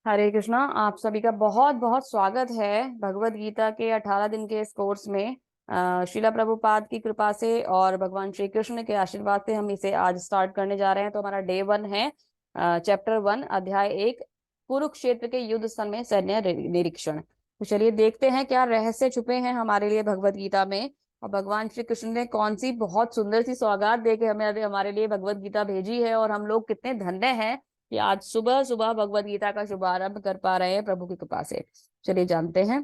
हरे कृष्णा। आप सभी का बहुत बहुत स्वागत है भगवत गीता के 18 दिन के इस कोर्स में। श्रीला प्रभुपाद की कृपा से और भगवान श्री कृष्ण के आशीर्वाद से हम इसे आज स्टार्ट करने जा रहे हैं। तो हमारा डे 1 है, चैप्टर 1 अध्याय 1, कुरुक्षेत्र के युद्ध स्थल में सैन्य निरीक्षण। तो चलिए देखते हैं क्या रहस्य छुपे हैं हमारे लिए भगवत गीता में, और भगवान श्री कृष्ण ने कौन सी बहुत सुंदर सी सौगात देके हमें हमारे लिए भगवत गीता भेजी है, और हम लोग कितने धन्य हैं कि आज सुबह सुबह भगवत गीता का शुभारंभ कर पा रहे हैं प्रभु की कृपा से। चलिए जानते हैं।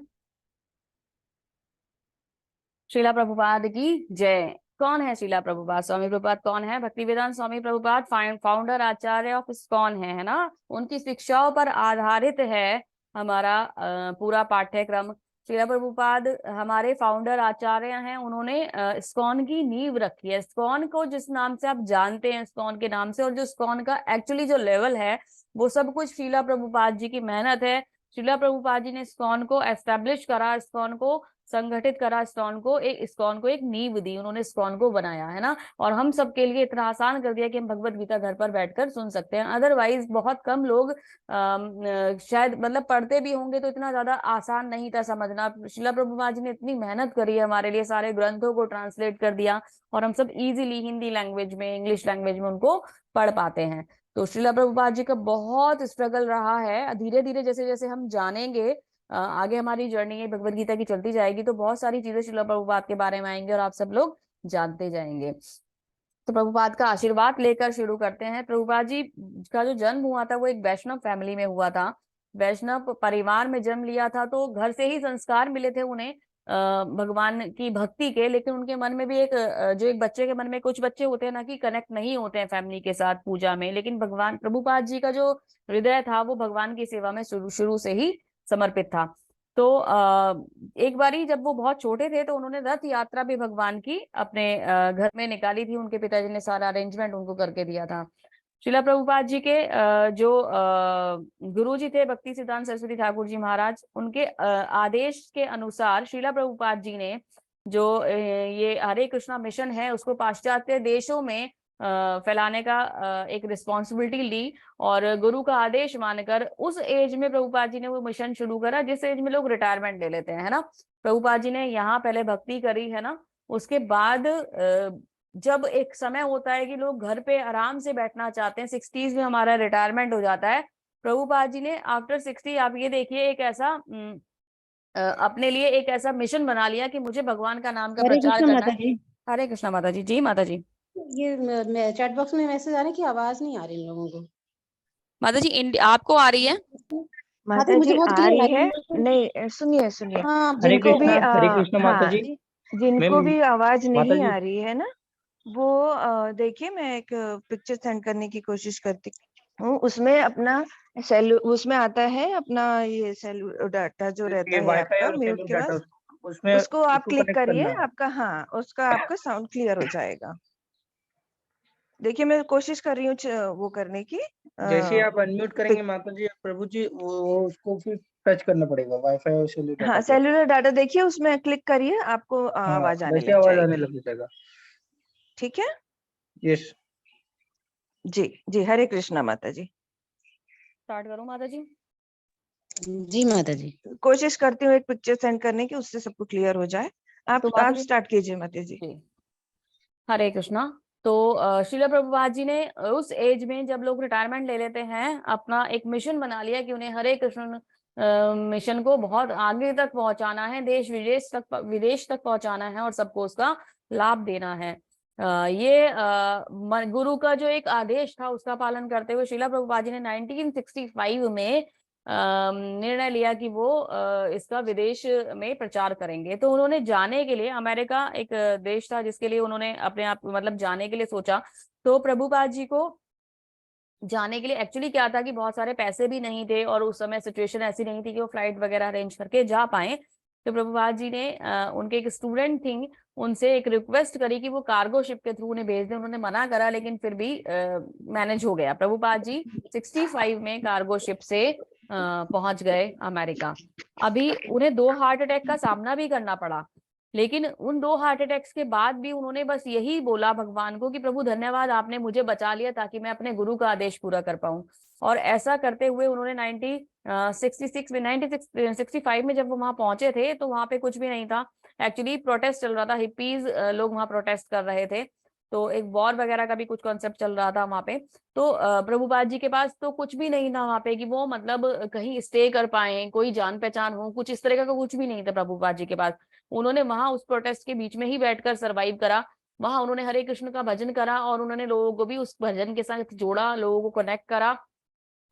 श्रीला प्रभुपाद की जय। कौन है श्रीला प्रभुपाद? स्वामी प्रभुपाद कौन है? भक्ति वेदांत स्वामी प्रभुपाद फाउंडर आचार्य ऑफ इस्कॉन है ना। उनकी शिक्षाओं पर आधारित है हमारा पूरा पाठ्यक्रम। श्रीला प्रभुपाद हमारे फाउंडर आचार्य हैं। उन्होंने इस्कॉन की नींव रखी है। इस्कॉन को जिस नाम से आप जानते हैं, इस्कॉन के नाम से, और जो इस्कॉन का एक्चुअली जो लेवल है वो सब कुछ श्रीला प्रभुपाद जी की मेहनत है। श्रीला प्रभुपाद जी ने इस्कॉन को एस्टेब्लिश करा, इस्कॉन को संगठित करा, इस्कॉन को एक नींव दी, उन्होंने इस्कॉन को बनाया है ना। और हम सबके लिए इतना आसान कर दिया कि हम भगवत गीता घर पर बैठकर सुन सकते हैं। अदरवाइज बहुत कम लोग शायद मतलब पढ़ते भी होंगे तो इतना ज्यादा आसान नहीं था समझना। श्रीला प्रभुपाद जी ने इतनी मेहनत करी है हमारे लिए, सारे ग्रंथों को ट्रांसलेट कर दिया और हम सब इजीली हिंदी लैंग्वेज में, इंग्लिश लैंग्वेज में उनको पढ़ पाते हैं। तो श्रीला प्रभुपाद जी का बहुत स्ट्रगल रहा है। धीरे धीरे जैसे जैसे हम जानेंगे, आगे हमारी जर्नी है भगवत गीता की चलती जाएगी, तो बहुत सारी चीजें श्रीला प्रभुपाद के बारे में आएंगे और आप सब लोग जानते जाएंगे। तो प्रभुपाद का आशीर्वाद लेकर शुरू करते हैं। प्रभुपाद जी का जो जन्म हुआ था वो एक वैष्णव फैमिली में हुआ था, वैष्णव परिवार में जन्म लिया था। तो घर से ही संस्कार मिले थे उन्हें भगवान की भक्ति के। लेकिन उनके मन में भी जो एक बच्चे के मन में, कुछ बच्चे होते हैं ना कि कनेक्ट नहीं होते हैं फैमिली के साथ पूजा में, लेकिन भगवान प्रभुपाद जी का जो हृदय था वो भगवान की सेवा में शुरू शुरू से ही समर्पित था। तो एक बारी जब वो बहुत छोटे थे तो उन्होंने रथ यात्रा भी भगवान की अपने घर में निकाली थी। उनके पिताजी ने सारा अरेंजमेंट उनको करके दिया था। श्रीला प्रभुपाद जी के जो गुरु जी थे भक्ति सिद्धांत सरस्वती ठाकुर जी महाराज, उनके आदेश के अनुसार श्रीला प्रभुपाद जी ने जो ये हरे कृष्णा मिशन है उसको पाश्चात्य देशों में फैलाने का एक रिस्पॉन्सिबिलिटी ली। और गुरु का आदेश मानकर उस एज में प्रभुपाद जी ने वो मिशन शुरू करा जिस एज में लोग रिटायरमेंट ले लेते हैं, है ना। प्रभुपाद जी ने यहाँ पहले भक्ति करी, है ना। उसके बाद जब एक समय होता है कि लोग घर पे आराम से बैठना चाहते हैं, 60s में हमारा रिटायरमेंट हो जाता है, प्रभुपाद जी ने आफ्टर 60 आप ये देखिए एक ऐसा अपने लिए एक ऐसा मिशन बना लिया कि मुझे भगवान का नाम का हरे प्रचार कृष्ण करना माता है। जी। हरे कृष्णा माता जी। जी माता जी। ये चैट बॉक्स में मैसेज आ रहे हैं कि आवाज नहीं आ रही इन लोगों को। माता जी आपको आ रही है? माता मुझे जी बहुत आ क्लियर रही है। है। नहीं, सुनिए सुनिए, हाँ जिनको भी हरे कृष्णा माता हाँ, जी। जिनको मैम भी आवाज माता नहीं जी आ रही है ना, वो देखिए मैं एक पिक्चर सेंड करने की कोशिश करती हूँ। उसमें अपना उसमें आता है अपना ये सेलुलर डाटा जो रहता ये है वाईफाई आपका और म्यूट सेलुलर के डाटा पास, उसमें उसको आप उसको क्लिक कनेक्ट करिए। करना है। आपका उसका आपका साउंड क्लियर हो जाएगा। देखिए मैं कोशिश कर रही हूँ वो करने की। जैसे ही आप अनम्यूट करेंगे माता जी प्रभु जी, वो उसको फिर टच करना पड़ेगा वाईफाई और सेलुलर डाटा हाँ, को। सेलुलर डाटा देखिए उसमें क्लिक करिए, आपको आवाज आने वैसे लग आवाज आने जाएगी। लग जाएगा। ठीक है यस जी। जी हरे कृष्णा माता जी। स्टार्ट करूं माता जी? जी माता जी। कोशिश करती हूँ एक पिक्चर सेंड करने की, उससे सबको क्लियर हो जाए। तो माता आप जी स्टार्ट कीजिए माता जी। हरे कृष्णा। तो श्रीला प्रभुपाद जी ने उस एज में जब लोग रिटायरमेंट ले लेते हैं अपना एक मिशन बना लिया कि उन्हें हरे कृष्ण मिशन को बहुत आगे तक पहुंचाना है, देश विदेश तक पहुंचाना है और सबको उसका लाभ देना है। ये गुरु का जो एक आदेश था उसका पालन करते हुए श्रीला प्रभुपाद जी ने 1965 में निर्णय लिया कि वो इसका विदेश में प्रचार करेंगे। तो उन्होंने जाने के लिए, अमेरिका एक देश था जिसके लिए उन्होंने अपने आप मतलब जाने के लिए सोचा। तो प्रभुपाद जी को जाने के लिए एक्चुअली क्या था कि बहुत सारे पैसे भी नहीं थे और उस समय सिचुएशन ऐसी नहीं थी कि वो फ्लाइट वगैरह अरेंज करके जा पाए। तो प्रभुपाद जी ने उनके एक स्टूडेंट थी, उनसे एक रिक्वेस्ट करी कि वो कार्गो शिप के थ्रू उन्हें भेज दें। उन्होंने मना करा लेकिन फिर भी मैनेज हो गया। प्रभुपाद जी 65 में कार्गो शिप से पहुंच गए अमेरिका। अभी उन्हें 2 हार्ट अटैक का सामना भी करना पड़ा लेकिन उन 2 हार्ट अटैक्स के बाद भी उन्होंने बस यही बोला भगवान को कि प्रभु धन्यवाद, आपने मुझे बचा लिया ताकि मैं अपने गुरु का आदेश पूरा कर पाऊं। और ऐसा करते हुए उन्होंने 65 में जब वो वहां पहुंचे थे तो वहां पे कुछ भी नहीं था। एक्चुअली प्रोटेस्ट चल रहा था, हिप्पीज लोग वहां प्रोटेस्ट कर रहे थे, तो एक वॉर वगैरह का भी कुछ कॉन्सेप्ट चल रहा था वहां पे। तो प्रभुपाद जी के पास तो कुछ भी नहीं था वहां पे कि वो मतलब कहीं स्टे कर पाए, कोई जान पहचान हो, कुछ इस तरह का कुछ भी नहीं था प्रभुपाद जी के पास। उन्होंने वहां उस प्रोटेस्ट के बीच में ही बैठकर सरवाइव करा। वहां उन्होंने हरे कृष्ण का भजन करा और उन्होंने लोगों को भी उस भजन के साथ जोड़ा, लोगों को कनेक्ट करा,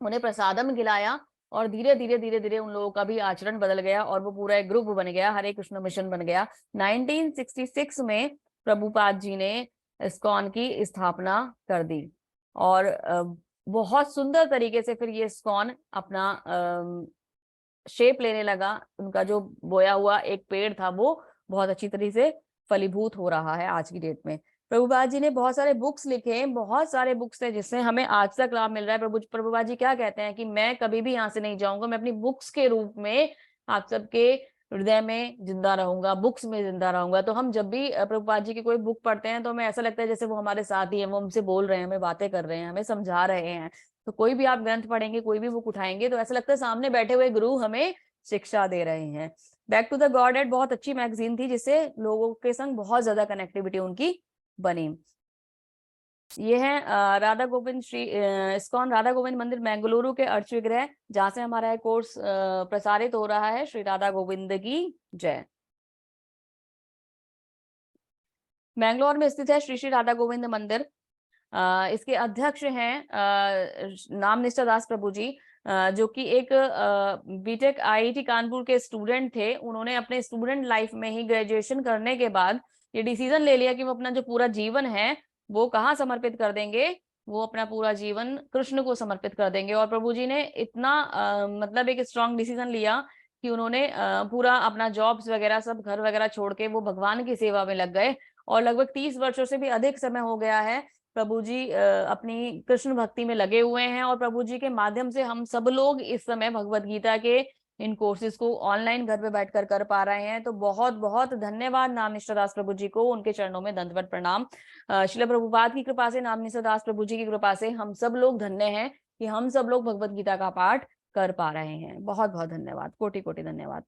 उन्हें प्रसादम खिलाया, और धीरे धीरे धीरे धीरे उन लोगों का भी आचरण बदल गया और वो पूरा एक ग्रुप बन गया, हरे कृष्ण मिशन बन गया। 1966 में प्रभुपाद जी ने इस्कॉन की स्थापना कर दी और बहुत सुंदर तरीके से फिर ये इस्कॉन अपना शेप लेने लगा। उनका जो बोया हुआ एक पेड़ था वो बहुत अच्छी तरीके से फलीभूत हो रहा है आज की डेट में। प्रभुपाद जी ने बहुत सारे बुक्स लिखे, बहुत सारे बुक्स थे जिससे हमें आज तक लाभ मिल रहा है। प्रभुपाद जी क्या कहते हैं कि मैं कभी भी यहाँ से नहीं जाऊंगा, मैं अपनी बुक्स के रूप में आप सबके हृदय में जिंदा रहूंगा, बुक्स में जिंदा रहूंगा। तो हम जब भी प्रभुपाद जी की कोई बुक पढ़ते हैं तो हमें ऐसा लगता है जैसे वो हमारे साथ ही है, वो हमसे बोल रहे हैं, हमें बातें कर रहे हैं, हमें समझा रहे हैं। तो कोई भी आप ग्रंथ पढ़ेंगे, कोई भी बुक उठाएंगे तो ऐसा लगता है सामने बैठे हुए गुरु हमें शिक्षा दे रहे हैं। बैक टू द गॉड बहुत अच्छी मैगजीन थी जिससे लोगों के संग बहुत ज्यादा कनेक्टिविटी उनकी बनी। ये है राधा गोविंद श्री इस्कॉन राधा गोविंद मंदिर बेंगलुरु के अर्च विग्रह, जहां से हमारा ये कोर्स प्रसारित हो रहा है। श्री राधा गोविंद की जय। बेंगलोर में स्थित है श्री श्री राधा गोविंद मंदिर। इसके अध्यक्ष हैं नाम निष्ठा दास प्रभु जी, जो कि एक बीटेक आईआईटी कानपुर के स्टूडेंट थे। उन्होंने अपने स्टूडेंट लाइफ में ही ग्रेजुएशन करने के बाद ये डिसीजन ले लिया कि वो अपना जो पूरा जीवन है वो कहाँ समर्पित कर देंगे, वो अपना पूरा जीवन कृष्ण को समर्पित कर देंगे। और प्रभु जी ने इतना मतलब एक स्ट्रॉन्ग डिसीजन लिया कि उन्होंने पूरा अपना जॉब्स वगैरह सब घर वगैरह छोड़ के वो भगवान की सेवा में लग गए। और लगभग 30 वर्षों से भी अधिक समय हो गया है प्रभु जी अपनी कृष्ण भक्ति में लगे हुए हैं। और प्रभु जी के माध्यम से हम सब लोग इस समय भगवत गीता के इन कोर्सेज को ऑनलाइन घर पे बैठकर कर पा रहे हैं। तो बहुत बहुत धन्यवाद नाम निष्ठा दास प्रभु जी को, उनके चरणों में दंडवत प्रणाम। श्रील प्रभुपाद की कृपा से, नाम निष्ठा दास प्रभु जी की कृपा से हम सब लोग धन्य हैं कि हम सब लोग भगवत गीता का पाठ कर पा रहे हैं। बहुत बहुत धन्यवाद, कोटि कोटि धन्यवाद।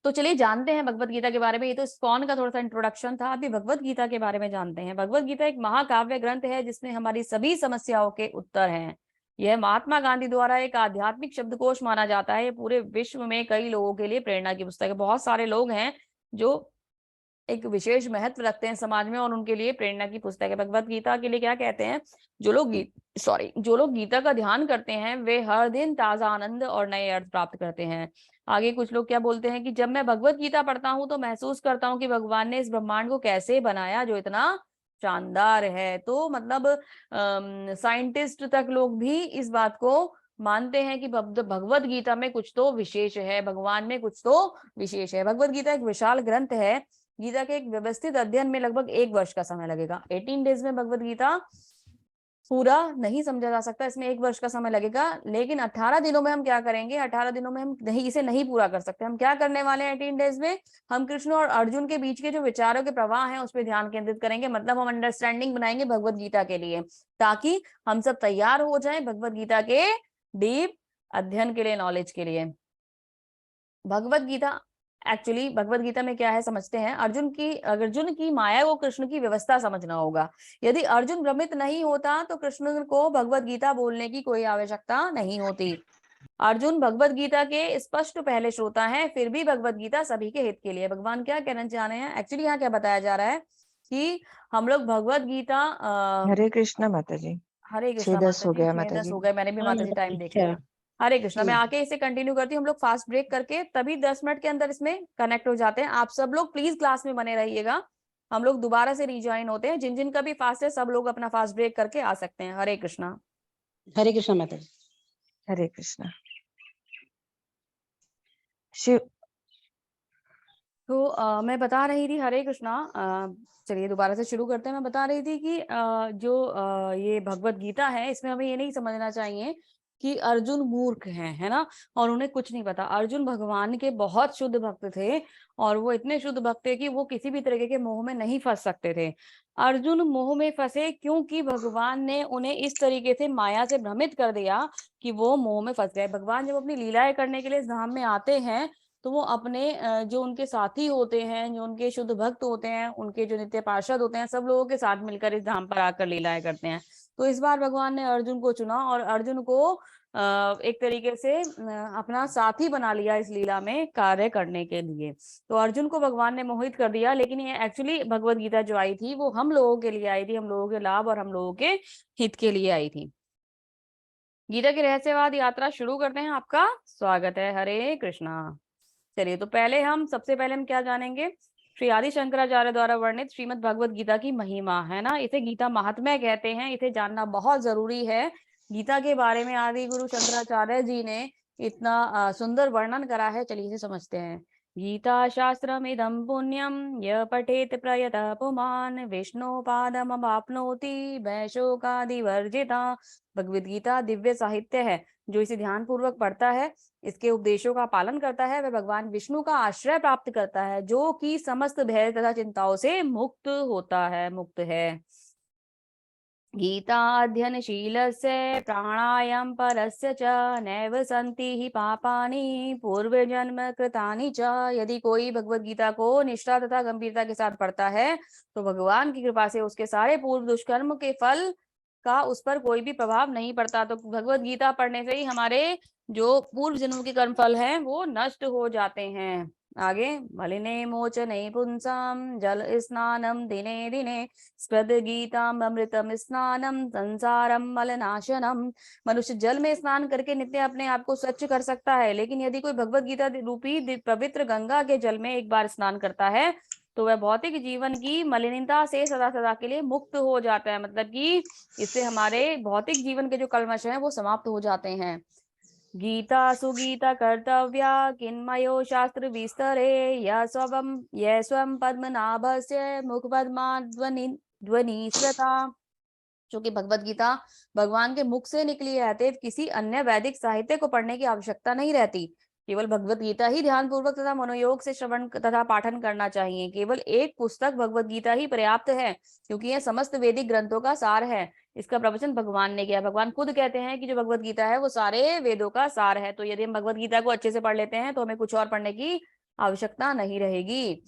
तो चलिए जानते हैं भगवत गीता के बारे में। ये तो इस्कॉन का थोड़ा सा इंट्रोडक्शन था, अभी भगवत गीता के बारे में जानते हैं। भगवत गीता एक महाकाव्य ग्रंथ है जिसमें हमारी सभी समस्याओं के उत्तर हैं। यह महात्मा गांधी द्वारा एक आध्यात्मिक शब्दकोश माना जाता है। ये पूरे विश्व में कई लोगों के लिए प्रेरणा की पुस्तक है। बहुत सारे लोग हैं जो एक विशेष महत्व रखते हैं समाज में और उनके लिए प्रेरणा की पुस्तक है। भगवत गीता के लिए क्या कहते हैं, जो लोग गीता का ध्यान करते हैं वे हर दिन ताजा आनंद और नए अर्थ प्राप्त करते हैं। आगे कुछ लोग क्या बोलते हैं कि जब मैं भगवत गीता पढ़ता हूँ तो महसूस करता हूँ कि भगवान ने इस ब्रह्मांड को कैसे बनाया जो इतना शानदार है। तो मतलब साइंटिस्ट तक लोग भी इस बात को मानते हैं कि भगवत गीता में कुछ तो विशेष है, भगवान में कुछ तो विशेष है। भगवत गीता एक विशाल ग्रंथ है। गीता के एक व्यवस्थित अध्ययन में लगभग 1 वर्ष का समय लगेगा। 18 डेज में भगवत गीता पूरा नहीं समझा जा सकता, इसमें 1 वर्ष का समय लगेगा। लेकिन 18 दिनों में हम क्या करेंगे, 18 दिनों में हम इसे नहीं पूरा कर सकते। हम क्या करने वाले हैं 18 डेज में, हम कृष्ण और अर्जुन के बीच के जो विचारों के प्रवाह हैं उस पर ध्यान केंद्रित करेंगे। मतलब हम अंडरस्टैंडिंग बनाएंगे भगवत गीता के लिए, ताकि हम सब तैयार हो जाएं भगवत गीता के डीप अध्ययन के लिए, नॉलेज के लिए। भगवत गीता एक्चुअली भगवत गीता में क्या है समझते हैं। अर्जुन की माया को कृष्ण की व्यवस्था समझना होगा। यदि अर्जुन भ्रमित नहीं होता तो कृष्ण को भगवत गीता बोलने की कोई आवश्यकता नहीं होती। अर्जुन भगवत गीता के स्पष्ट पहले श्रोता हैं, फिर भी भगवत गीता सभी के हित के लिए। भगवान क्या कहना चाह रहे हैं, एक्चुअली यहाँ क्या बताया जा रहा है कि हम लोग भगवत गीता हरे कृष्णा माता जी। हरे कृष्णा 6:10 माता हो जी, गया 6:10 माता जी। हो गए, मैंने भी माता जी टाइम देख लिया। हरे कृष्णा, मैं आके इसे कंटिन्यू करती हूँ। हम लोग फास्ट ब्रेक करके तभी 10 मिनट के अंदर इसमें कनेक्ट हो जाते हैं। आप सब लोग प्लीज क्लास में बने रहिएगा, हम लोग दोबारा से रिज्वाइन होते हैं। जिन जिन का भी फास्ट है सब लोग अपना फास्ट ब्रेक करके आ सकते हैं। हरे कृष्णा। हरे कृष्णा माता जी। हरे कृष्णा। शिव तो मैं बता रही थी, हरे कृष्णा, चलिए दोबारा से शुरू करते हैं। मैं बता रही थी कि जो ये भगवत गीता है इसमें हमें ये नहीं समझना चाहिए कि अर्जुन मूर्ख हैं, है ना, और उन्हें कुछ नहीं पता। अर्जुन भगवान के बहुत शुद्ध भक्त थे और वो इतने शुद्ध भक्त थे कि वो किसी भी तरीके के मोह में नहीं फंस सकते थे। अर्जुन मोह में फंसे क्योंकि भगवान ने उन्हें इस तरीके से माया से भ्रमित कर दिया कि वो मोह में फंस गए। भगवान जब अपनी लीलाएं करने के लिए इस धाम में आते हैं तो वो अपने जो उनके साथी होते हैं, जो उनके शुद्ध भक्त होते हैं, उनके जो नित्य पार्षद होते हैं, सब लोगों के साथ मिलकर इस धाम पर आकर लीलाएं करते हैं। तो इस बार भगवान ने अर्जुन को चुना और अर्जुन को एक तरीके से अपना साथी बना लिया इस लीला में कार्य करने के लिए। तो अर्जुन को भगवान ने मोहित कर दिया, लेकिन ये एक्चुअली भगवत गीता जो आई थी वो हम लोगों के लिए आई थी, हम लोगों के लाभ और हम लोगों के हित के लिए आई थी। गीता की रहस्यवाद यात्रा शुरू करते हैं। आपका स्वागत है। हरे कृष्णा। चलिए, तो सबसे पहले हम क्या जानेंगे? श्री आदि शंकराचार्य द्वारा वर्णित श्रीमद् भगवत गीता की महिमा, है ना, इसे गीता महात्म्य कहते हैं। इसे जानना बहुत जरूरी है। गीता के बारे में आदि गुरु शंकराचार्य जी ने इतना सुंदर वर्णन करा है। चलिए इसे समझते हैं। गीता शास्त्रमिदं पुण्यं य पठेत प्रयतः पुमान् विष्णुपादमवाप्नोति वैशोकादिवर्जिता। भगवद गीता दिव्य साहित्य है। जो इसे ध्यान पूर्वक पढ़ता है, इसके उपदेशों का पालन करता है, वह भगवान विष्णु का आश्रय प्राप्त करता है, जो कि समस्त भय तथा चिंताओं से मुक्त होता है, मुक्त है। गीता अध्ययनशीलस्य प्राणायाम परस्य च नैव सन्ति हि पापानि पूर्वजन्म कृतानि च। यदि कोई भगवद गीता को निष्ठा तथा गंभीरता के साथ पढ़ता है तो भगवान की कृपा से उसके सारे पूर्व दुष्कर्म के फल का उस पर कोई भी प्रभाव नहीं पड़ता। तो भगवद गीता पढ़ने से ही हमारे जो पूर्व जन्मों के कर्म फल हैं वो नष्ट हो जाते हैं। आगे, मलिने मोचने पुंसाम जल स्नानम दिने दिने स्पद गीताम अमृतम स्नानम संसारम मलनाशनम। मनुष्य जल में स्नान करके नित्य अपने आप को स्वच्छ कर सकता है, लेकिन यदि कोई भगवद गीता रूपी पवित्र गंगा के जल में एक बार स्नान करता है तो वह भौतिक जीवन की मलिनता से सदा सदा के लिए मुक्त हो जाता है। मतलब कि इससे हमारे भौतिक जीवन के जो कल्मश हैं वो समाप्त हो जाते हैं। गीता सुगीता कर्तव्या किन्मयो शास्त्र विस्तरे यह स्वम पद्मनाभस्य मुख ध्वनि श्रता। जो कि भगवत गीता भगवान के मुख से निकली है, अतएव किसी अन्य वैदिक साहित्य को पढ़ने की आवश्यकता नहीं रहती। केवल भगवत गीता ही ध्यान पूर्वक तथा मनोयोग से श्रवण तथा पाठन करना चाहिए। केवल एक पुस्तक भगवत गीता ही पर्याप्त है, क्योंकि यह समस्त वैदिक ग्रंथों का सार है। इसका प्रवचन भगवान ने किया। भगवान खुद कहते हैं कि जो भगवत गीता है वो सारे वेदों का सार है। तो यदि हम भगवत गीता को अच्छे से पढ़ लेते हैं तो हमें कुछ और पढ़ने की आवश्यकता नहीं रहेगी।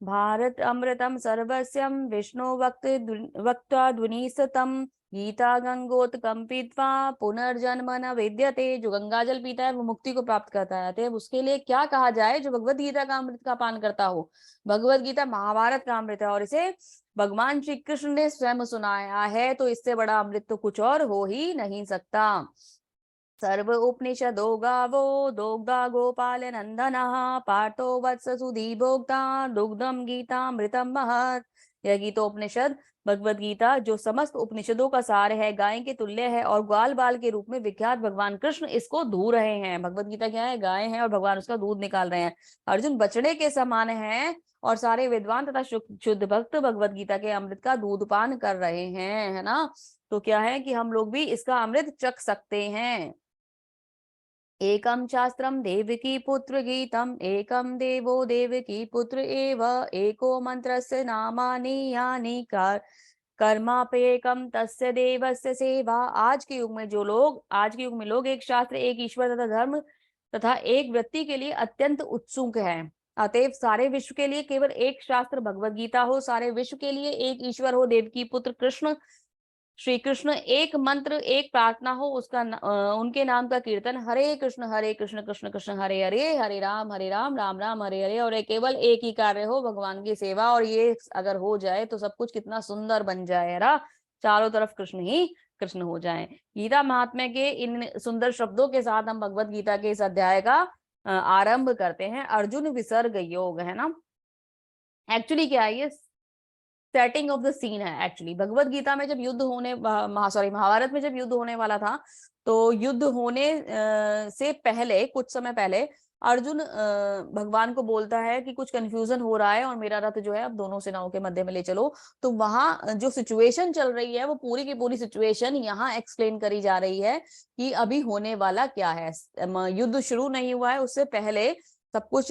भारत अमृतम सर्वस्यम विष्णु वक्ता ध्वनिसतम गीता गंगोत्कंपित्वा पुनर्जन्म न विद्यते। जो गंगा जल पीता है वो मुक्ति को प्राप्त करता है, अतः उसके लिए क्या कहा जाए जो भगवत गीता का अमृत का पान करता हो। भगवत गीता महाभारत का अमृत है और इसे भगवान श्री कृष्ण ने स्वयं सुनाया है, तो इससे बड़ा अमृत तो कुछ और हो ही नहीं सकता। सर्व उपनिषदो गावो दोग्धा गोपाल नंदनः पार्थो वत्स सुधी भोक्ता दुग्धम गीतामृतम महत्। यह गीतोपनिषद भगवद गीता जो समस्त उपनिषदों का सार है, गाय के तुल्य है और ग्वाल बाल के रूप में विख्यात भगवान कृष्ण इसको धू रहे हैं। भगवद गीता क्या है? गाय है और भगवान उसका दूध निकाल रहे हैं। अर्जुन बछड़े के समान है और सारे विद्वान तथा शुद्ध भक्त भगवद गीता के अमृत का दूध पान कर रहे हैं, है ना। तो क्या है कि हम लोग भी इसका अमृत चख सकते हैं। एकम शास्त्रम देवकी पुत्र गीतम एकम देवो देवकी पुत्र एव एको मंत्रस्य नामानि यानि कर्मापेकम तस्य देवस्य सेवा। आज के युग में लोग एक शास्त्र, एक ईश्वर तथा धर्म तथा एक व्यक्ति के लिए अत्यंत उत्सुक है। अतएव सारे विश्व के लिए केवल एक शास्त्र भगवद गीता हो, सारे विश्व के लिए एक ईश्वर हो, देवकी पुत्र कृष्ण श्री कृष्ण, एक मंत्र एक प्रार्थना हो, उसका उनके नाम का कीर्तन, हरे कृष्ण कृष्ण कृष्ण हरे हरे, हरे राम राम राम हरे हरे, और केवल एक ही कार्य हो, भगवान की सेवा। और ये अगर हो जाए तो सब कुछ कितना सुंदर बन जाए, है चारों तरफ कृष्ण ही कृष्ण हो जाए। गीता महात्म्य के इन सुंदर शब्दों के साथ हम भगवत गीता के इस अध्याय का आरंभ करते हैं। अर्जुन विसर्ग योग, है ना। एक्चुअली क्या है, ये सेटिंग ऑफ द सीन है। एक्चुअली भगवत गीता में जब महाभारत में जब युद्ध होने वाला था, तो युद्ध होने से पहले कुछ समय पहले अर्जुन भगवान को बोलता है कि कुछ कंफ्यूजन हो रहा है और मेरा रथ जो है अब दोनों सेनाओं के मध्य में ले चलो। तो वहां जो सिचुएशन चल रही है वो पूरी की पूरी सिचुएशन यहाँ एक्सप्लेन करी जा रही है कि अभी होने वाला क्या है। युद्ध शुरू नहीं हुआ है, उससे पहले सब कुछ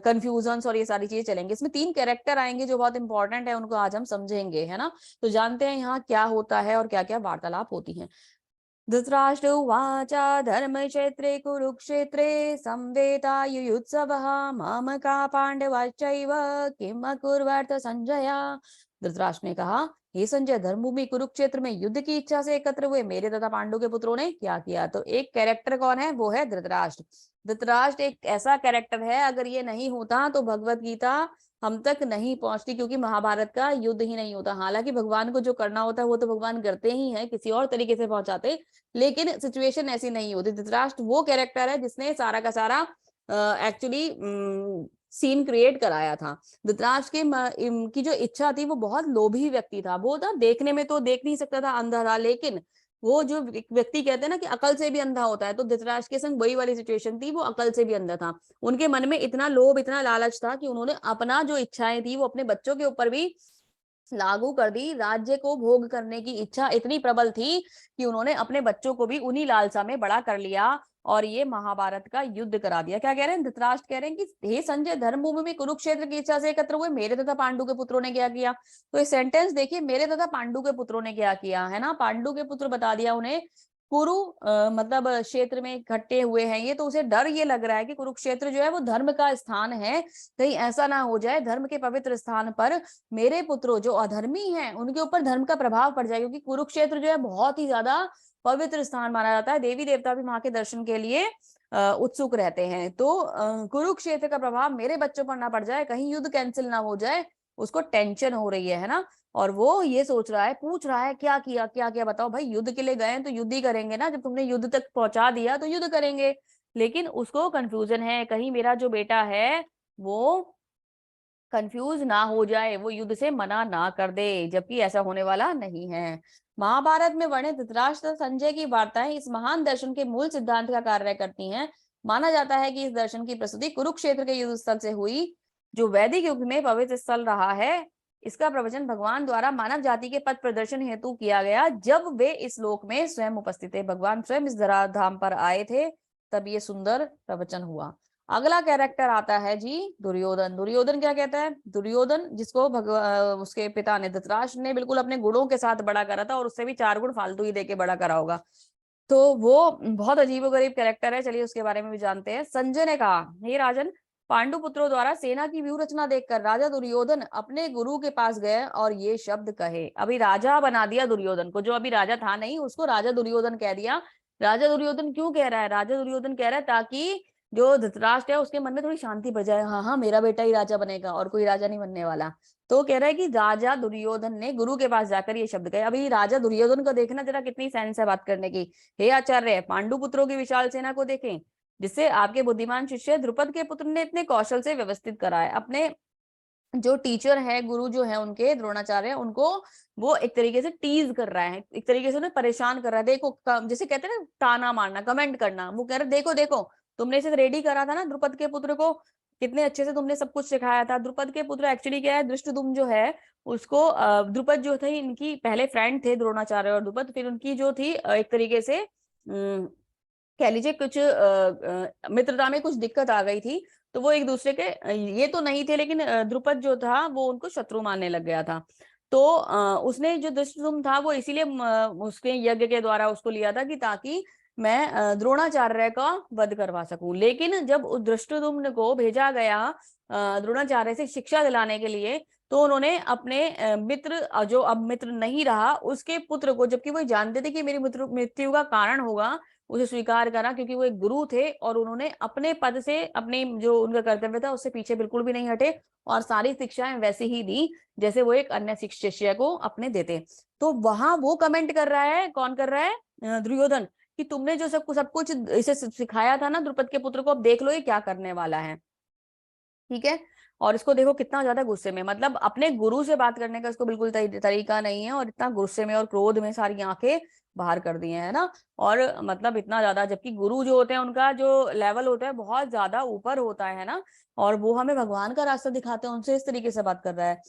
कंफ्यूजन और ये सारी चीजें चलेंगे। इसमें 3 कैरेक्टर आएंगे जो बहुत इंपॉर्टेंट है, उनको आज हम समझेंगे, है ना। तो जानते हैं यहाँ क्या होता है और क्या क्या वार्तालाप होती है। धृतराष्ट्र उवाच धर्मक्षेत्रे कुरुक्षेत्रे संवेतायुयुत्सवः मामका पांडवाश्चैव किम अकुर्वत संजय। धृतराष्ट्र ने कहा, हे संजय, धर्मभूमि कुरुक्षेत्र में युद्ध की इच्छा से एकत्र हुए मेरे तथा पांडु के पुत्रों ने क्या किया। तो एक कैरेक्टर कौन है, वो है धृतराष्ट्र। धृतराष्ट्र एक ऐसा कैरेक्टर है, अगर ये नहीं होता तो भगवत गीता हम तक नहीं पहुंचती, क्योंकि महाभारत का युद्ध ही नहीं होता। हालांकि भगवान को जो करना होता है वो तो भगवान करते ही हैं, किसी और तरीके से पहुंचाते, लेकिन सिचुएशन ऐसी नहीं होती। धृतराष्ट्र वो कैरेक्टर है जिसने सारा का सारा एक्चुअली सीन क्रिएट कराया था। धृतराष्ट्र की जो इच्छा थी वो बहुत लोभी व्यक्ति था। वो था देखने में तो देख नहीं सकता था, अंधा था, लेकिन वो जो व्यक्ति कहते हैं ना कि अकल से भी अंधा होता है, तो धृतराष्ट्र के संग वही वाली सिचुएशन थी, वो अकल से भी अंधा था। उनके मन में इतना लोभ, इतना लालच था कि उन्होंने अपना जो इच्छाएं थी वो अपने बच्चों के ऊपर भी लागू कर दी। राज्य को भोग करने की इच्छा इतनी प्रबल थी कि उन्होंने अपने बच्चों को भी उन्हीं लालसा में बड़ा कर लिया और ये महाभारत का युद्ध करा दिया। क्या कह रहे हैं धृतराष्ट्र, कह रहे हैं कि हे संजय, धर्मभूमि में कुरुक्षेत्र की इच्छा से एकत्र हुए मेरे तथा पांडु के पुत्रों ने क्या किया। तो ये सेंटेंस देखिए, मेरे तथा पांडु के पुत्रों ने क्या किया, है ना। पांडु के पुत्र बता दिया उन्हें, कुरु मतलब क्षेत्र में इकट्ठे हुए हैं ये, तो उसे डर ये लग रहा है कि कुरुक्षेत्र जो है वो धर्म का स्थान है, कहीं ऐसा ना हो जाए धर्म के पवित्र स्थान पर मेरे पुत्रों जो अधर्मी हैं उनके ऊपर धर्म का प्रभाव पड़ जाए, क्योंकि कुरुक्षेत्र जो है बहुत ही ज्यादा पवित्र स्थान माना जाता है। देवी देवता भी वहां के दर्शन के लिए उत्सुक रहते हैं। तो कुरुक्षेत्र का प्रभाव मेरे बच्चों पर ना पड़ जाए, कहीं युद्ध कैंसिल ना हो जाए, उसको टेंशन हो रही है ना। और वो ये सोच रहा है, पूछ रहा है क्या किया क्या किया, बताओ भाई, युद्ध के लिए गए हैं तो युद्ध ही करेंगे ना, जब तुमने युद्ध तक पहुंचा दिया तो युद्ध करेंगे। लेकिन उसको कंफ्यूजन है, कहीं मेरा जो बेटा है वो कंफ्यूज ना हो जाए, वो युद्ध से मना ना कर दे, जबकि ऐसा होने वाला नहीं है। महाभारत में वर्णित धृतराष्ट्र संजय की वार्ताएं इस महान दर्शन के मूल सिद्धांत का कार्य करती हैं। माना जाता है कि इस दर्शन की प्रस्तुति कुरुक्षेत्र के युद्ध स्थल से हुई, जो वैदिक युग में पवित्र स्थल रहा है। इसका प्रवचन भगवान द्वारा मानव जाति के पथ प्रदर्शन हेतु किया गया, जब वे इस लोक में स्वयं उपस्थित थे। भगवान स्वयं इस धराधाम पर आए थे, तब ये सुंदर प्रवचन हुआ। अगला कैरेक्टर आता है जी दुर्योधन। दुर्योधन क्या कहता है, दुर्योधन जिसको उसके पिता ने धृतराष्ट्र ने बिल्कुल अपने गुणों के साथ बड़ा करा था, और उससे भी 4 गुण फालतू ही देके बड़ा करा होगा, तो वो बहुत अजीबोगरीब कैरेक्टर है। चलिए उसके बारे में भी जानते हैं। संजय ने कहा, हे राजन, पांडु पुत्रों द्वारा सेना की व्यूह रचना देखकर राजा दुर्योधन अपने गुरु के पास गए और ये शब्द कहे। अभी राजा बना दिया दुर्योधन को, जो अभी राजा था नहीं उसको राजा दुर्योधन कह दिया। राजा दुर्योधन क्यों कह रहा है, राजा दुर्योधन कह रहा है ताकि जो धृतराष्ट्र है उसके मन में थोड़ी शांति बढ़ जाए, हाँ हाँ मेरा बेटा ही राजा बनेगा और कोई राजा नहीं बनने वाला। तो कह रहा है कि राजा दुर्योधन ने गुरु के पास जाकर ये शब्द कहे। अभी राजा दुर्योधन को देखना जरा कितनी सेंस है बात करने की। हे आचार्य, पांडु पुत्रों की विशाल सेना को देखें, जिससे आपके बुद्धिमान शिष्य द्रुपद के पुत्र ने इतने कौशल से व्यवस्थित करा है। अपने जो टीचर है, गुरु जो है उनके, द्रोणाचार्य, उनको वो एक तरीके से टीज कर रहा है, एक तरीके से उन्हें परेशान कर रहा है। देखो जैसे कहते हैं ना ताना मारना, कमेंट करना, वो कह रहे देखो देखो तुमने इसे रेडी करा था ना द्रुपद के पुत्र को, कितने अच्छे से तुमने सब कुछ सिखाया था। द्रुपद के पुत्र एक्चुअली क्या है, धृष्टद्युम्न जो है उसको द्रुपद जो थे इनकी पहले फ्रेंड थे द्रोणाचार्य और द्रुपद, फिर उनकी जो थी एक तरीके से कह लीजिए कुछ मित्रता में कुछ दिक्कत आ गई थी, तो वो एक दूसरे के ये तो नहीं थे, लेकिन द्रुपद जो था वो उनको शत्रु मानने लग गया था। तो उसने जो धृष्टद्युम्न था वो इसीलिए उसके यज्ञ के द्वारा उसको लिया था कि ताकि मैं द्रोणाचार्य का वध करवा सकूं। लेकिन जब उस धृष्टद्युम्न को भेजा गया द्रोणाचार्य से शिक्षा दिलाने के लिए, तो उन्होंने अपने मित्र जो अब मित्र नहीं रहा उसके पुत्र को, जबकि वो जानते थे कि मेरी मृत्यु का कारण होगा, उसे स्वीकार करा, क्योंकि वो एक गुरु थे और उन्होंने अपने पद से, अपने जो उनका कर्तव्य था उससे पीछे बिल्कुल भी नहीं हटे और सारी शिक्षाएं वैसे ही दी जैसे वो एक अन्य शिष्य को अपने देते। तो वहां वो कमेंट कर रहा है, कौन कर रहा है, दुर्योधन, कि तुमने जो सब कुछ इसे सिखाया था ना द्रुपद के पुत्र को, अब देख लो ये क्या करने वाला है। ठीक है। और इसको देखो कितना ज्यादा गुस्से में, मतलब अपने गुरु से बात करने का इसको बिल्कुल तरीका नहीं है, और इतना गुस्से में और क्रोध में सारी आंखें बाहर कर दी है ना। और मतलब इतना ज्यादा, जबकि गुरु जो होते हैं उनका जो लेवल होता है बहुत ज्यादा ऊपर होता है ना, और वो हमें भगवान का रास्ता दिखाते हैं, उनसे इस तरीके से बात कर रहा है।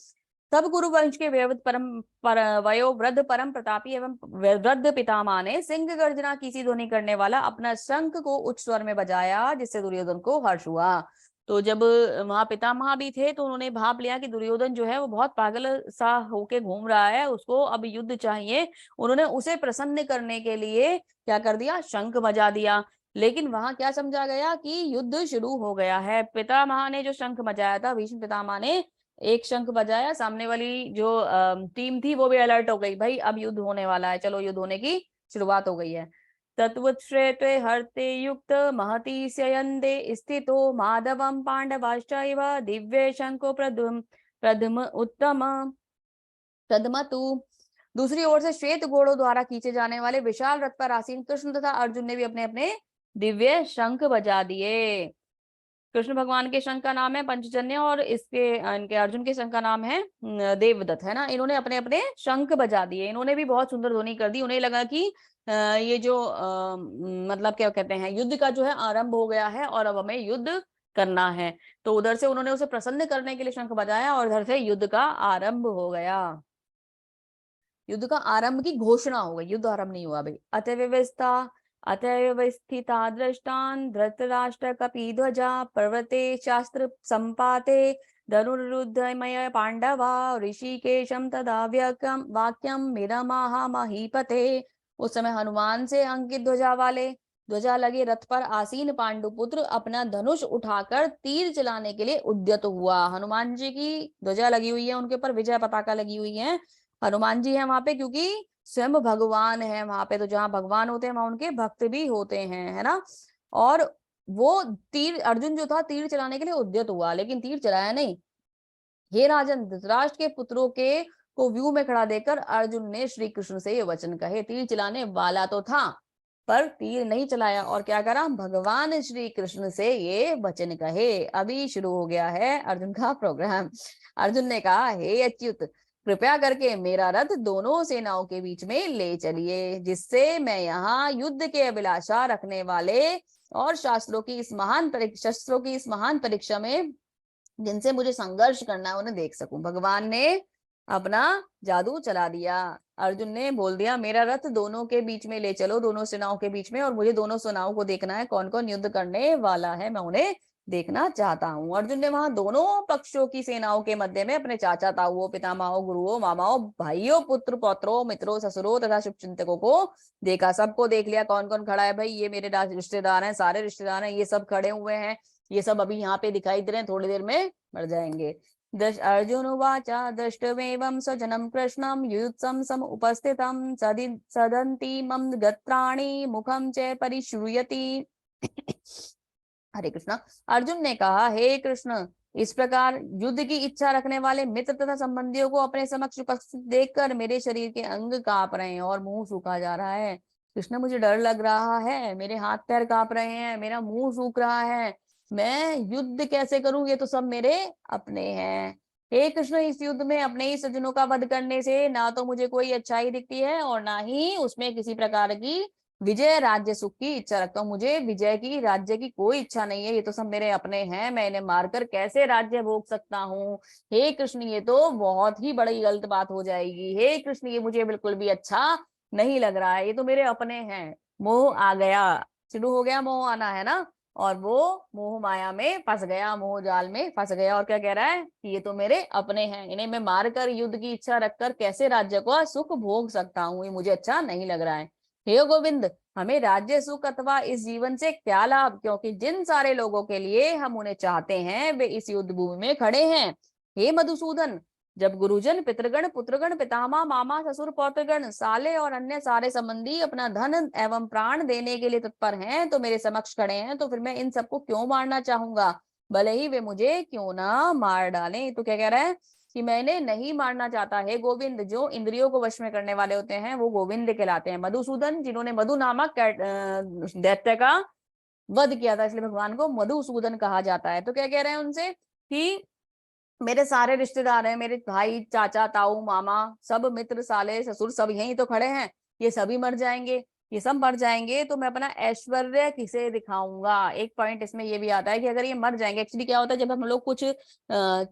तब गुरु वंश के वयोवृद्ध परम प्रतापी एवं वृद्ध पितामह ने सिंह गर्जना की सी ध्वनि करने वाला अपना शंख को उच्च स्वर में बजाया, जिससे दुर्योधन को हर्ष हुआ। तो जब वहां पितामह भी थे तो उन्होंने भाप लिया कि दुर्योधन जो है वो बहुत पागल सा होके घूम रहा है, उसको अब युद्ध चाहिए। उन्होंने उसे प्रसन्न करने के लिए क्या कर दिया, शंख बजा दिया। लेकिन वहां क्या समझा गया कि युद्ध शुरू हो गया है। पितामह ने जो शंख बजाया था, भीष्म पितामह ने एक शंख बजाया, सामने वाली जो टीम थी वो भी अलर्ट हो गई, भाई अब युद्ध होने वाला है, चलो युद्ध होने की शुरुआत हो गई है। तत्वश्रेते हर्ते युक्त महती स्ययन्दे स्थितो माधवं पांडवाश्चैव दिव्ये शंको प्रथम उत्तम प्रथमतु। दूसरी ओर से श्वेत घोड़ों द्वारा खींचे जाने वाले विशाल रथ पर आसीन कृष्ण तथा अर्जुन ने भी अपने अपने दिव्य शंख बजा दिए। कृष्ण भगवान के शंख का नाम है पंचजन्य, और इनके अर्जुन के शंख का नाम है देवदत्त, है ना। इन्होंने अपने अपने शंख बजा दिए, इन्होंने भी बहुत सुंदर ध्वनि कर दी। उन्हें लगा कि ये जो मतलब क्या कहते हैं, युद्ध का जो है आरंभ हो गया है और अब हमें युद्ध करना है। तो उधर से उन्होंने उसे प्रसन्न करने के लिए शंख बजाया, और इधर से युद्ध का आरंभ हो गया, युद्ध का आरंभ की घोषणा हो गई, युद्ध आरंभ नहीं हुआ भाई। अतव्यवस्थिता दृष्टान धृतराष्ट्र कपिध्वजा पर्वते शास्त्र संपाते धनुरुद्धमय पांडवा ऋषिकेशम तदा वाक्यम मिरमाहा महीपते। उस समय हनुमान से अंकित ध्वजा वाले, ध्वजा लगे रथ पर आसीन पांडुपुत्र अपना धनुष उठाकर तीर चलाने के लिए उद्यत हुआ। हनुमान जी की ध्वजा लगी हुई है, उनके ऊपर विजय पताका लगी हुई है। हनुमान जी है वहां पे क्योंकि स्वयं भगवान है वहां पे, तो जहां भगवान होते हैं वहां उनके भक्त भी होते हैं, है ना। और वो तीर, अर्जुन जो था तीर चलाने के लिए उद्यत हुआ, लेकिन तीर चलाया नहीं। हे राजन, धृतराष्ट्र के पुत्रों के को व्यू में खड़ा देकर अर्जुन ने श्री कृष्ण से ये वचन कहे। तीर चलाने वाला तो था पर तीर नहीं चलाया, और क्या करा, भगवान श्री कृष्ण से ये वचन कहे। अभी शुरू हो गया है अर्जुन का प्रोग्राम। अर्जुन ने कहा, हे अच्युत, कृपया करके मेरा रथ दोनों सेनाओं के बीच में ले चलिए, जिससे मैं यहाँ युद्ध के अभिलाषा रखने वाले और शस्त्रों की इस महान परीक्षा में जिनसे मुझे संघर्ष करना है उन्हें देख सकूं। भगवान ने अपना जादू चला दिया। अर्जुन ने बोल दिया, मेरा रथ दोनों के बीच में ले चलो, दोनों सेनाओं के बीच में, और मुझे दोनों सेनाओं को देखना है, कौन कौन युद्ध करने वाला है, मैं उन्हें देखना चाहता हूँ। अर्जुन ने वहां दोनों पक्षों की सेनाओं के मध्य में अपने चाचा ताऊओं, पितामहों, गुरुओं, मामाओं, भाइयों, पुत्र पौत्रों, मित्रों, ससुरों तथा शुभचिंतकों को देखा। सबको देख लिया कौन कौन खड़ा है, भाई ये मेरे रिश्तेदार हैं, सारे रिश्तेदार हैं, ये सब खड़े हुए हैं, ये सब अभी यहाँ पे दिखाई दे रहे हैं, थोड़ी देर में मर जाएंगे। अर्जुन उवाच दृष्टमेवं स्वजनं कृष्णं युत्सं सम उपस्थितं सदन्ति मम गत्राणि मुखं च परिश्रूयति। हरे कृष्णा। अर्जुन ने कहा, हे कृष्ण, इस प्रकार युद्ध की इच्छा रखने वाले मित्र तथा संबंधियों को अपने समक्ष उपस्थित देखकर मेरे शरीर के अंग कांप रहे हैं और मुंह सूखा जा रहा है। कृष्ण, मुझे डर लग रहा है, मेरे हाथ पैर कांप रहे हैं, मेरा मुंह सूख रहा है, मैं युद्ध कैसे करूं, ये तो सब मेरे अपने हैं। हे कृष्ण, इस युद्ध में अपने ही सज्जनों का वध करने से ना तो मुझे कोई अच्छाई दिखती है और ना ही उसमें किसी प्रकार की विजय राज्य सुख की इच्छा रखता हूँ। मुझे विजय की, राज्य की कोई इच्छा नहीं है, ये तो सब मेरे अपने हैं, मैं इन्हें मारकर कैसे राज्य भोग सकता हूँ। हे कृष्ण, ये तो बहुत ही बड़ी गलत बात हो जाएगी। हे कृष्ण, ये मुझे बिल्कुल भी अच्छा नहीं लग रहा है, ये तो मेरे अपने हैं। मोह आ गया, शुरू हो गया मोह आना, है ना। और वो मोह माया में फंस गया, मोह जाल में फंस गया, और क्या कह रहा है कि ये तो मेरे अपने हैं, इन्हें मैं मारकर युद्ध की इच्छा रखकर कैसे राज्य को सुख भोग सकता हूँ, ये मुझे अच्छा नहीं लग रहा है। हे गोविंद, हमें राज्य सुख अथवा इस जीवन से क्या लाभ, क्योंकि जिन सारे लोगों के लिए हम उन्हें चाहते हैं वे इस युद्ध भूमि में खड़े हैं। हे मधुसूदन, जब गुरुजन, पितृगण, पुत्रगण, पितामह, मामा, ससुर, पौत्रगण, साले और अन्य सारे संबंधी अपना धन एवं प्राण देने के लिए तत्पर हैं, तो मेरे समक्ष खड़े हैं, तो फिर मैं इन सबको क्यों मारना चाहूंगा, भले ही वे मुझे क्यों ना मार डालें। तो क्या कह रहा है कि मैंने नहीं मारना चाहता है गोविंद। जो इंद्रियों को वश में करने वाले होते हैं वो गोविंद कहलाते हैं। मधुसूदन, जिन्होंने मधु नामक दैत्य का वध किया था, इसलिए भगवान को मधुसूदन कहा जाता है। तो क्या कह रहे हैं उनसे कि मेरे सारे रिश्तेदार हैं, मेरे भाई, चाचा, ताऊ, मामा, सब मित्र, साले, ससुर, सब यहीं तो खड़े हैं, ये सभी मर जाएंगे, ये सब मर जाएंगे, तो मैं अपना ऐश्वर्य किसे दिखाऊंगा। एक पॉइंट इसमें ये भी आता है कि अगर ये मर जाएंगे, एक्चुअली क्या होता है जब हम लोग कुछ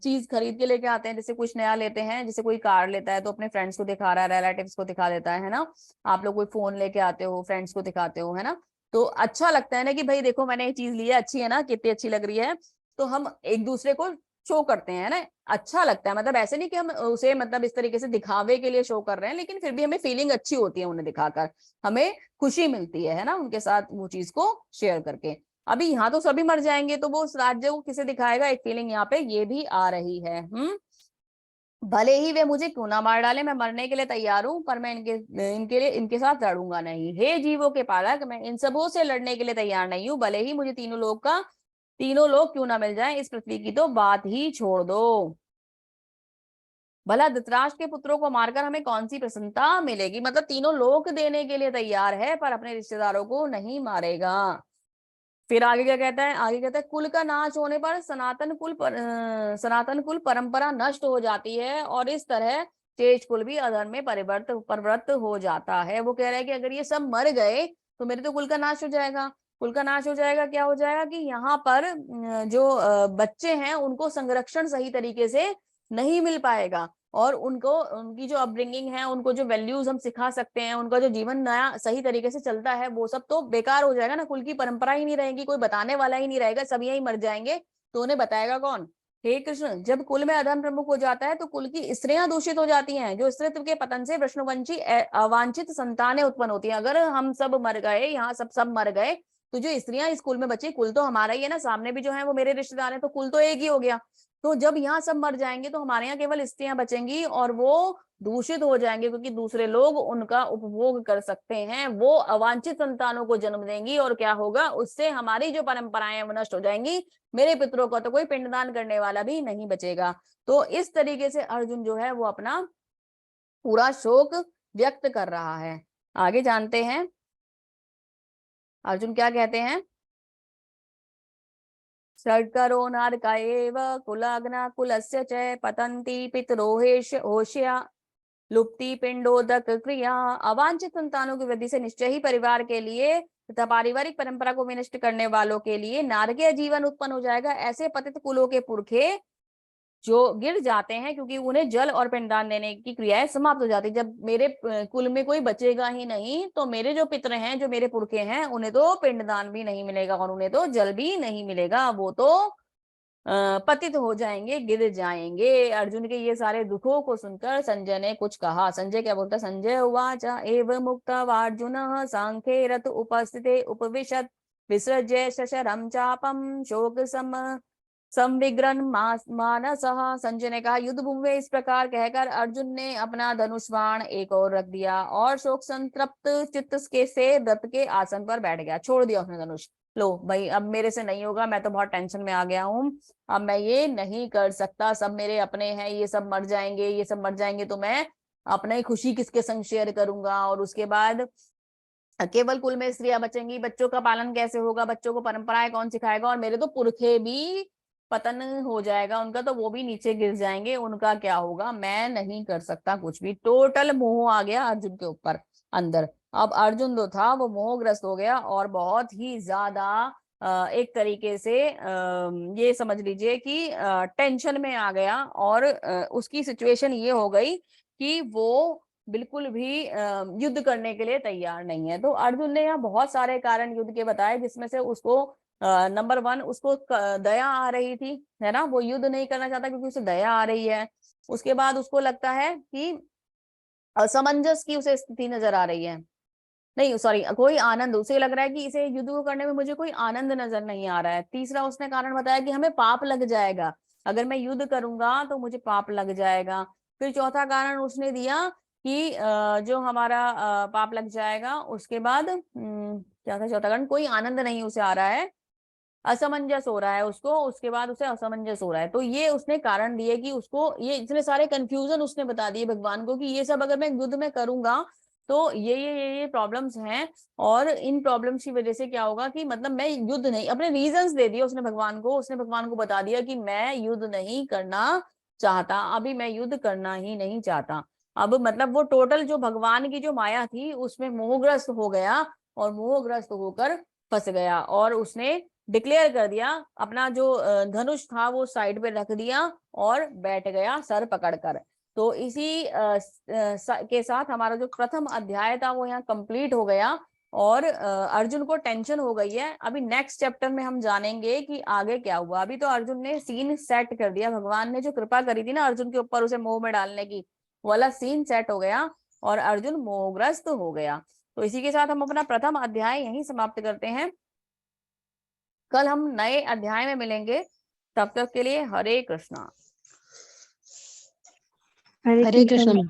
चीज खरीद के लेके आते हैं, जैसे कुछ नया लेते हैं, जैसे कोई कार लेता है तो अपने फ्रेंड्स को दिखा रहा है, रिलेटिव्स को दिखा देता है ना। आप लोग कोई फोन लेके आते हो, फ्रेंड्स को दिखाते हो, है ना। तो अच्छा लगता है ना कि भाई देखो मैंने ये चीज ली है, अच्छी है ना, कितनी अच्छी लग रही है, तो हम एक दूसरे को शो करते हैं ना। अच्छा लगता है, मतलब ऐसे नहीं कि हम उसे मतलब इस तरीके से दिखावे के लिए शो कर रहे हैं, लेकिन फिर भी हमें फीलिंग अच्छी होती है उन्हें दिखाकर, हमें खुशी मिलती है ना, उनके साथ वो चीज को शेयर करके। अभी यहाँ तो सभी मर जाएंगे, तो वो उस राज्य को किसे दिखाएगा, एक फीलिंग यहाँ पे ये भी आ रही है। भले ही वे मुझे क्यों ना मार डाले, मैं मरने के लिए तैयार हूं, पर मैं इनके लिए इनके साथ लड़ूंगा नहीं। हे जीवों के पालक, मैं इन सबों से लड़ने के लिए तैयार नहीं हूं, भले ही मुझे तीनों लोग क्यों ना मिल जाएं, इस पृथ्वी की तो बात ही छोड़ दो। भला धृतराष्ट्र के पुत्रों को मारकर हमें कौन सी प्रसन्नता मिलेगी, मतलब तीनों लोग देने के लिए तैयार है, पर अपने रिश्तेदारों को नहीं मारेगा। फिर आगे क्या कहता है, आगे कहता है कुल का नाश होने पर सनातन कुल परंपरा नष्ट हो जाती है, और इस तरह तेज कुल भी अधर्म में परिवर्त हो जाता है। वो कह रहा है कि अगर ये सब मर गए तो मेरे तो कुल का नाश हो जाएगा। कुल का नाश हो जाएगा, क्या हो जाएगा कि यहाँ पर जो बच्चे हैं उनको संरक्षण सही तरीके से नहीं मिल पाएगा, और उनको उनकी जो अपब्रिंगिंग है, उनको जो वैल्यूज हम सिखा सकते हैं, उनका जो जीवन नया सही तरीके से चलता है, वो सब तो बेकार हो जाएगा ना। कुल की परंपरा ही नहीं रहेगी, कोई बताने वाला ही नहीं रहेगा, सब यही मर जाएंगे, तो उन्हें बताएगा कौन। हे कृष्ण, जब कुल में अधर्म प्रमुख हो जाता है तो कुल की स्त्रियां दूषित हो जाती हैं, जो स्त्रीत्व के पतन से विष्णुवंशी अवांछित संतानें उत्पन्न होती हैं। अगर हम सब मर गए, यहाँ सब मर गए, तो जो स्त्रियां इस कुल में बची, कुल तो हमारा ही है ना, सामने भी जो है वो मेरे रिश्तेदार हैं, तो कुल तो एक ही हो गया। तो जब यहाँ सब मर जाएंगे तो हमारे यहाँ केवल स्त्रियां बचेंगी, और वो दूषित हो जाएंगे, क्योंकि दूसरे लोग उनका उपभोग कर सकते हैं, वो अवांछित संतानों को जन्म देंगी, और क्या होगा, उससे हमारी जो परंपराएं हैं वो नष्ट हो जाएंगी, मेरे पितरों का तो कोई पिंडदान करने वाला भी नहीं बचेगा। तो इस तरीके से अर्जुन जो है वो अपना पूरा शोक व्यक्त कर रहा है। आगे जानते हैं अर्जुन क्या कहते हैं। षड्करो नरका एव कुलाग्ना कुलस्य च पतन्ति पितरो होश्या लुप्ति पिंडोदक क्रिया। अवांछित संतानों की वृद्धि से निश्चय ही परिवार के लिए तथा पारिवारिक परंपरा को विनष्ट करने वालों के लिए नारकीय जीवन उत्पन्न हो जाएगा। ऐसे पतित कुलों के पुरखे जो गिर जाते हैं, क्योंकि उन्हें जल और पिंडदान देने की क्रियाएं समाप्त हो जाती है। जब मेरे कुल में कोई बचेगा ही नहीं, तो मेरे जो पितर हैं, जो मेरे पुरखे हैं, उन्हें तो पिंडदान भी नहीं मिलेगा, और उन्हें तो जल भी नहीं मिलेगा, वो तो पतित हो जाएंगे, गिर जाएंगे। अर्जुन के ये सारे दुखों को सुनकर संजय ने कुछ कहा। संजय क्या बोलता, संजय उवाच एव मुक्तवार्जुनः सांख्ये रत उपस्थिते उपविशत् विसृज्य शशरं चापं शोक संविग्रन मानसः। संजय ने कहा, युद्ध भूमि में इस प्रकार कहकर अर्जुन ने अपना धनुष बाण एक ओर रख दिया, और शोक संतृप्त चित्त के से रथ के आसन पर बैठ गया, छोड़ दिया उसने धनुष। लो भाई, अब मेरे से नहीं होगा, मैं तो बहुत टेंशन में आ गया हूँ, अब मैं ये नहीं कर सकता, सब मेरे अपने हैं, ये सब मर जाएंगे, ये सब मर जाएंगे, तो मैं अपनी खुशी किसके संग शेयर करूंगा। और उसके बाद केवल कुल में स्त्रियां बचेंगी, बच्चों का पालन कैसे होगा, बच्चों को परंपराएं कौन सिखाएगा, और मेरे तो पुरखे भी पतन हो जाएगा उनका, तो वो भी नीचे गिर जाएंगे, उनका क्या होगा, मैं नहीं कर सकता कुछ भी। टोटल मोह आ गया अर्जुन के ऊपर अंदर। अब अर्जुन जो था वो मोहग्रस्त हो गया, और बहुत ही ज्यादा एक तरीके से ये समझ लीजिए कि टेंशन में आ गया, और उसकी सिचुएशन ये हो गई कि वो बिल्कुल भी युद्ध करने के लिए तैयार नहीं है। तो अर्जुन ने यहाँ बहुत सारे कारण युद्ध के बताए, जिसमें से उसको नंबर 1 उसको दया आ रही थी, है ना, वो युद्ध नहीं करना चाहता क्योंकि उसे दया आ रही है। उसके बाद उसको लगता है कि असमंजस की उसे स्थिति नजर आ रही है, नहीं सॉरी, कोई आनंद, उसे लग रहा है कि इसे युद्ध को करने में मुझे कोई आनंद नजर नहीं आ रहा है। तीसरा उसने कारण बताया कि हमें पाप लग जाएगा, अगर मैं युद्ध करूंगा तो मुझे पाप लग जाएगा। फिर चौथा कारण उसने दिया कि जो हमारा पाप लग जाएगा, उसके बाद क्या था चौथा कारण, कोई आनंद नहीं उसे आ रहा है, असमंजस हो रहा है उसको, उसके बाद उसे असमंजस हो रहा है। तो ये उसने कारण दिए कि उसको ये इतने सारे कंफ्यूजन उसने बता दिए भगवान को कि ये सब अगर मैं युद्ध में करूंगा तो ये प्रॉब्लम्स हैं, और इन प्रॉब्लम्स की वजह से क्या होगा कि मतलब मैं युद्ध नहीं, अपने रीजंस दे दिए उसने भगवान को, बता दिया कि मैं युद्ध नहीं करना चाहता, अभी मैं युद्ध करना ही नहीं चाहता। अब मतलब वो टोटल जो भगवान की जो माया थी उसमें मोहग्रस्त हो गया और मोहग्रस्त होकर फंस गया, और उसने डिक्लेयर कर दिया, अपना जो धनुष था वो साइड पे रख दिया और बैठ गया सर पकड़कर। तो इसी के साथ हमारा जो प्रथम अध्याय था वो यहाँ कंप्लीट हो गया, और अर्जुन को टेंशन हो गई है। अभी नेक्स्ट चैप्टर में हम जानेंगे कि आगे क्या हुआ। अभी तो अर्जुन ने सीन सेट कर दिया, भगवान ने जो कृपा करी थी ना अर्जुन के ऊपर उसे मोह में डालने की, वो वाला सीन सेट हो गया और अर्जुन मोहग्रस्त हो गया। तो इसी के साथ हम अपना प्रथम अध्याय यहीं समाप्त करते हैं। कल हम नए अध्याय में मिलेंगे, तब तक के लिए हरे कृष्णा। हरे कृष्ण।